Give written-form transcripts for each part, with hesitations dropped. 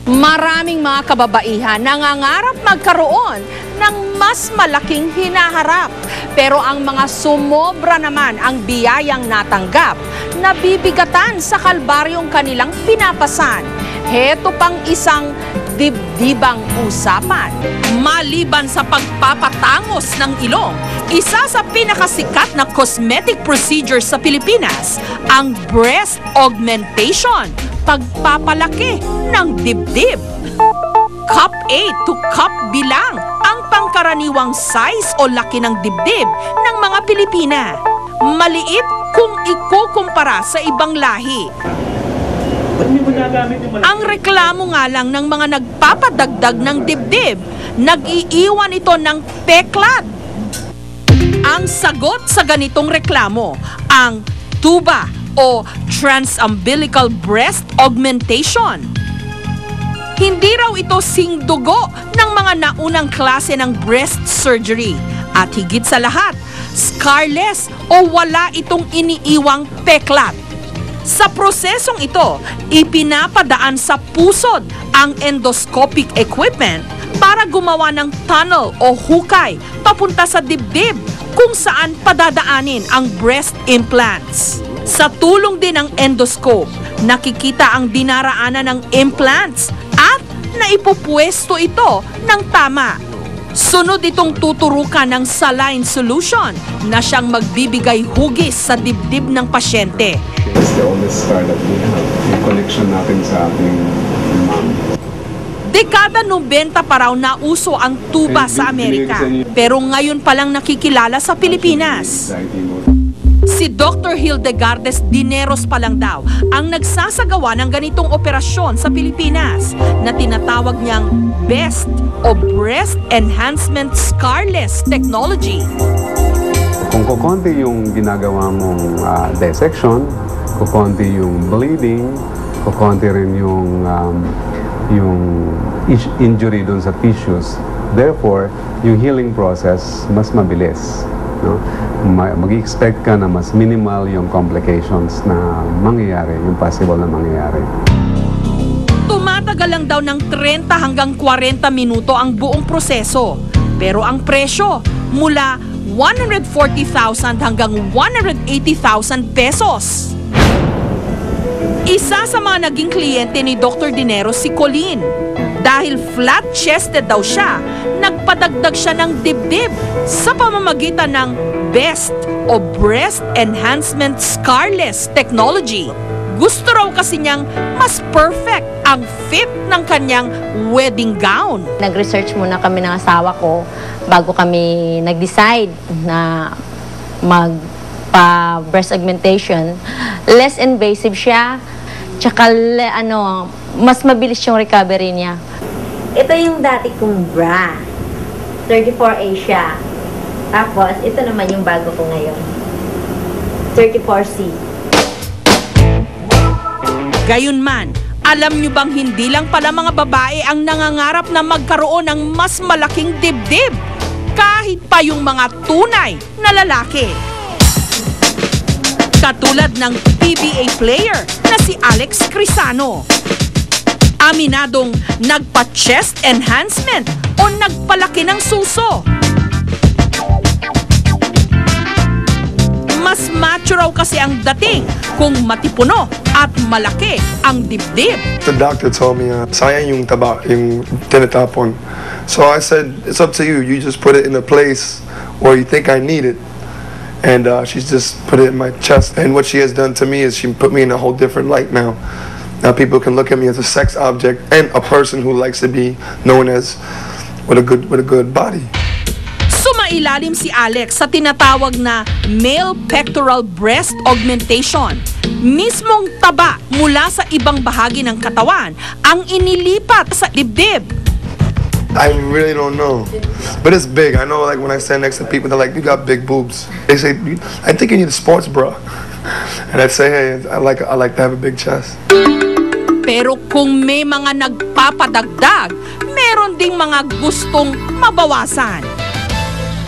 Maraming mga kababaihan nangangarap magkaroon ng mas malaking hinaharap. Pero ang mga sumobra naman ang biyayang natanggap, nabibigatan sa kalbaryong kanilang pinapasan. Heto pang isang dibdibang usapan. Maliban sa pagpapatangos ng ilong, isa sa pinakasikat na cosmetic procedure sa Pilipinas, ang breast augmentation, pagpapalaki ng dibdib. Cup A to Cup B lang ang pangkaraniwang size o laki ng dibdib ng mga Pilipina. Maliit kung ikukumpara sa ibang lahi. Ang reklamo nga lang ng mga nagpapadagdag ng dibdib, nag-iiwan ito ng peklat. Ang sagot sa ganitong reklamo, ang TUBA o Transumbilical Breast Augmentation. Hindi raw ito singdugo ng mga naunang klase ng breast surgery. At higit sa lahat, scarless o wala itong iniiwang peklat. Sa prosesong ito, ipinapadaan sa pusod ang endoscopic equipment para gumawa ng tunnel o hukay papunta sa dibdib kung saan padadaanin ang breast implants. Sa tulong din ng endoscope, nakikita ang dinaraanan ng implants at naipupwesto ito ng tama. Sunod itong tuturukan ng saline solution na siyang magbibigay hugis sa dibdib ng pasyente. It's the oldest scar that we have. Yung connection natin sa ating mom. Dekada 90 pa raw nauso ang tuba sa Amerika. Pero ngayon pa lang nakikilala sa Pilipinas. Si Dr. Hildegardes Dineros pa lang daw ang nagsasagawa ng ganitong operasyon sa Pilipinas na tinatawag niyang BEST o Breast Enhancement Scarless Technology. Kung kukonti yung ginagawa mong dissection, kukonti yung bleeding, kukonti rin yung injury doon sa tissues. Therefore, yung healing process mas mabilis. No? Mag-expect ka na mas minimal yung complications na mangyayari, yung possible na mangyayari. Tumatagal lang daw ng 30 hanggang 40 minuto ang buong proseso. Pero ang presyo, mula 140,000 hanggang 180,000 pesos. Isa sa mga naging kliyente ni Dr. Dineros si Colleen. Dahil flat-chested daw siya, nagpadagdag siya ng dibdib sa pamamagitan ng BEST o Breast Enhancement Scarless Technology. Gusto raw kasi niyang mas perfect ang fit ng kanyang wedding gown. Nag-research muna kami ng asawa ko bago kami nag-decide na magpa-breast augmentation. Less invasive siya, tsaka mas mabilis yung recovery niya. Ito yung dati kong bra. 34A siya. Tapos, ito naman yung bago ko ngayon. 34C. Gayunman, alam nyo bang hindi lang pala mga babae ang nangangarap na magkaroon ng mas malaking dibdib? Kahit pa yung mga tunay na lalaki. Katulad ng PBA player na si Alex Crisano. Aminadong nagpa-chest enhancement o nagpalaki ng suso. Mas macho raw kasi ang dating kung matipuno at malaki ang dibdib. The doctor told me, sayang yung taba, yung tinatapon. So I said, it's up to you. You just put it in a place where you think I need it. And she's just put it in my chest. And what she has done to me is she put me in a whole different light now. Now people can look at me as a sex object and a person who likes to be known as with a good body. Sumailalim si Alex sa tinatawag na male pectoral breast augmentation. Mismong taba mula sa ibang bahagi ng katawan ang inilipat sa dibdib. I really don't know, but it's big. I know, like when I stand next to people, they're like, "You got big boobs." They say, "I think you need a sports bra," and I say, "Hey, I like to have a big chest." Pero kung may mga nagpapadagdag, meron ding mga gustong mabawasan.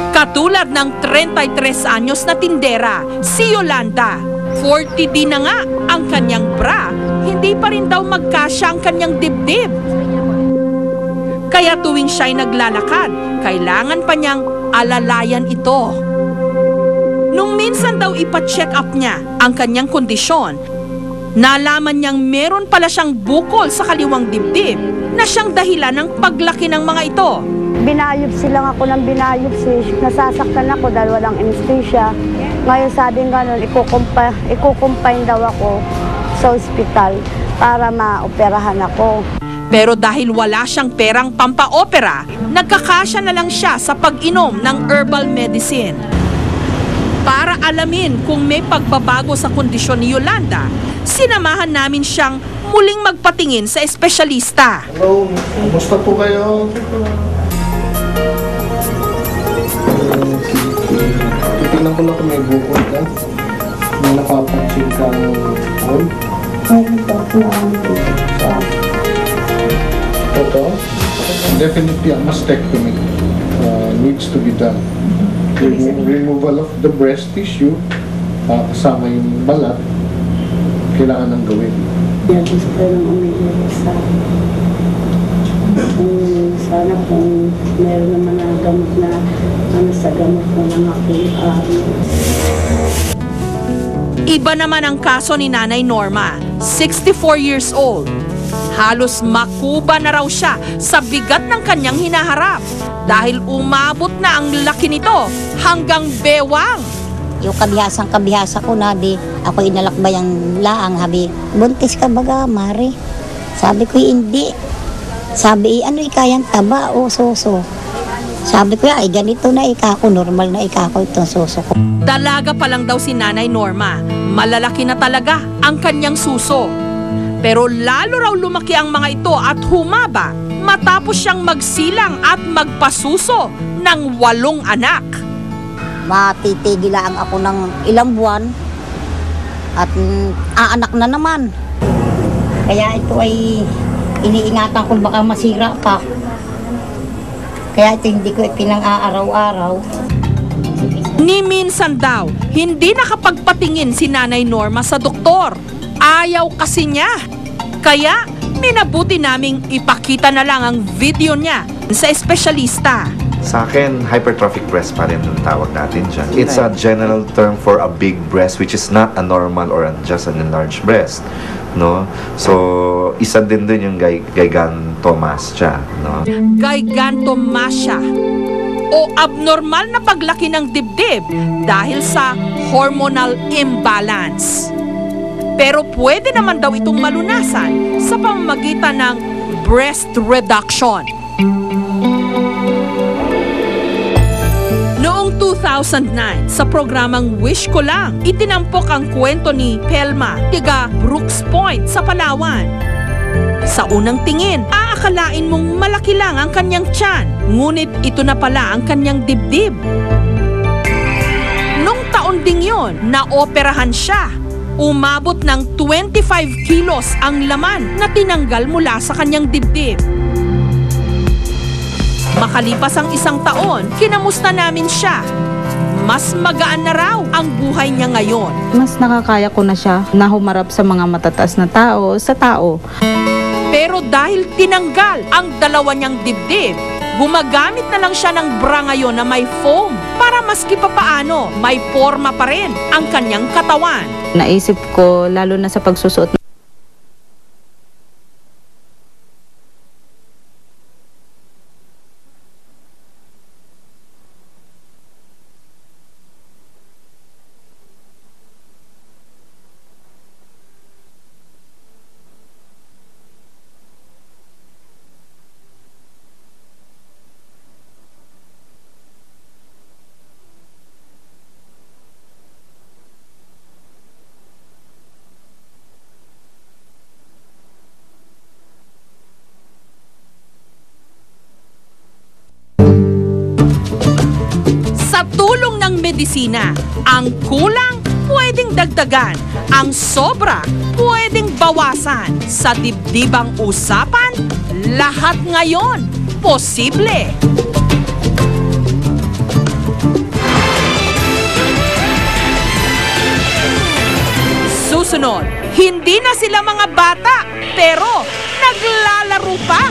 Katulad ng 33 anyos na tindera, si Yolanda. 40 din na nga ang kanyang bra, hindi pa rin daw magkasya ang kanyang dibdib. Kaya tuwing siya'y naglalakad, kailangan pa niyang alalayan ito. Nung minsan daw ipa-check up niya ang kanyang kondisyon, nalaman niyang meron pala siyang bukol sa kaliwang dibdib na siyang dahilan ng paglaki ng mga ito. Binayopsi lang ako ng binayopsi. Nasasaktan ako dahil walang anesthesia. Ngayon sabi nga nun, ikukumpine daw ako sa ospital para maoperahan ako. Pero dahil wala siyang perang pampaopera, nagkakasya na lang siya sa pag-inom ng herbal medicine. Para alamin kung may pagbabago sa kondisyon ni Yolanda, sinamahan namin siyang muling magpatingin sa espesyalista. Hello, kumusta po kayo? Titignan ko na kung may bukol ka. May napapansin ka ng bukol. Ito, definitely a mastectomy needs to be done. Removal of the breast tissue, kasama yung balat, kailangan nang gawin. Yan, gusto ko nang umiiyak sa sana kung meron naman na gamot na sa gamot na ng aking Iba naman ang kaso ni Nanay Norma, 64 years old. Halos makuba na raw siya sa bigat ng kanyang hinaharap dahil umabot na ang laki nito hanggang bewang. Yung kabihasa ko na di ako inalakbayang laang habi. Buntis ka baga, Mari? Sabi ko hindi. Sabi ano ikayang taba o suso. Sabi ko ay ganito na ikako, normal na ikako itong suso ko. Dalaga pa lang daw si Nanay Norma, malalaki na talaga ang kanyang suso. Pero lalo raw lumaki ang mga ito at humaba matapos siyang magsilang at magpasuso ng 8 anak. Matitigilaan ako ng ilang buwan at aanak na naman. Kaya ito ay iniingatan ko baka masira pa. Kaya ito hindi ko pinang-aaraw-araw. Ni minsan daw, hindi nakapagpatingin si Nanay Norma sa doktor. Ayaw kasi niya. Kaya minabuti naming ipakita na lang ang video niya sa espesyalista. Sa akin, hypertrophic breast pa rin ang tawag natin dyan. It's a general term for a big breast which is not a normal or just an enlarged breast. No? So, isa din yung gigantomastia. No? Gigantomastia o abnormal na paglaki ng dibdib dahil sa hormonal imbalance. Pero pwede naman daw itong malunasan sa pamamagitan ng breast reduction. Noong 2009, sa programang Wish Ko Lang, itinampok ang kwento ni Pelma, tiga Brooks Point sa Palawan. Sa unang tingin, aakalain mong malaki lang ang kanyang tiyan, ngunit ito na pala ang kanyang dibdib. Nung taon ding yon, naoperahan siya. Umabot ng 25 kilos ang laman na tinanggal mula sa kanyang dibdib. Makalipas ang 1 taon, kinamusta namin siya. Mas magaan na raw ang buhay niya ngayon. Mas nakakaya ko na siya na humarap sa mga matataas na tao, sa tao. Pero dahil tinanggal ang 2 niyang dibdib, gumagamit na lang siya ng bra ngayon na may foam para maski papaano may forma pa rin ang kanyang katawan. Naisip ko, lalo na sa pagsusuot medisina. Ang kulang, pwedeng dagdagan. Ang sobra, pwedeng bawasan. Sa dibdibang usapan, lahat ngayon posible. Susunod, hindi na sila mga bata, pero naglalaro pa.